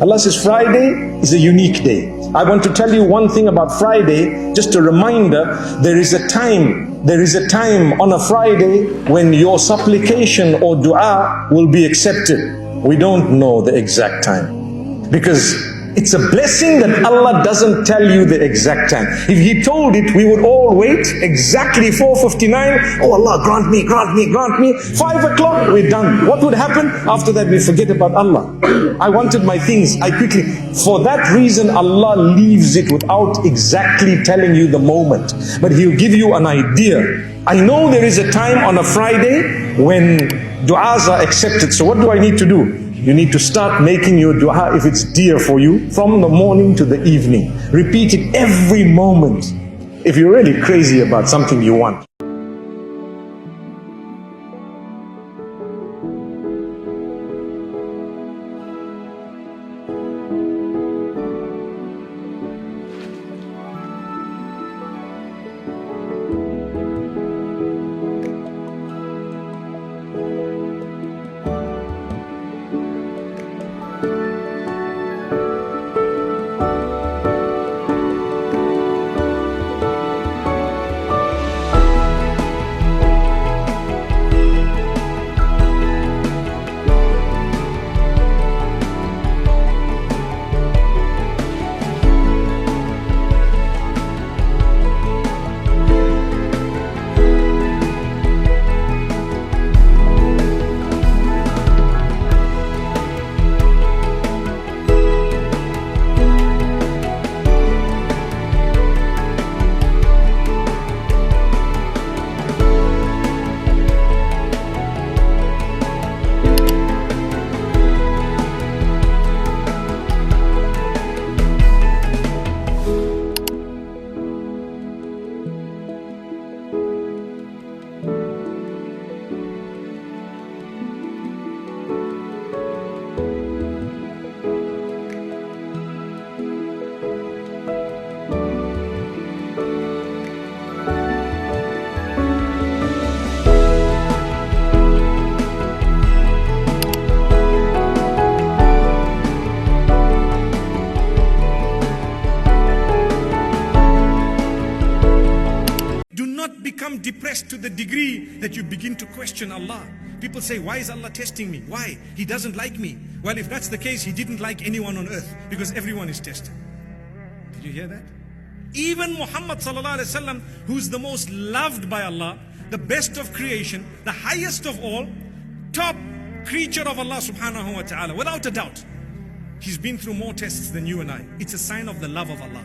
Allah says Friday is a unique day. I want to tell you one thing about Friday, just a reminder. There is a time on a Friday when your supplication or dua will be accepted. We don't know the exact time, because it's a blessing that Allah doesn't tell you the exact time. If He told it, we would all wait exactly 4:59. Oh Allah, grant me, grant me, grant me. 5 o'clock, we're done. What would happen? After that, we forget about Allah. I wanted my things, I quickly. For that reason, Allah leaves it without exactly telling you the moment. But He'll give you an idea. I know there is a time on a Friday when du'as are accepted. So what do I need to do? You need to start making your dua, if it's dear for you, from the morning to the evening. Repeat it every moment. If you're really crazy about something you want. Become depressed to the degree that you begin to question Allah. People say, why is Allah testing me? Why? He doesn't like me. Well, if that's the case, He didn't like anyone on earth, because everyone is tested. Did you hear that? Even Muhammad sallallahu alaihi wasallam, who's the most loved by Allah, the best of creation, the highest of all, top creature of Allah subhanahu wa ta'ala, without a doubt, he's been through more tests than you and I. It's a sign of the love of Allah.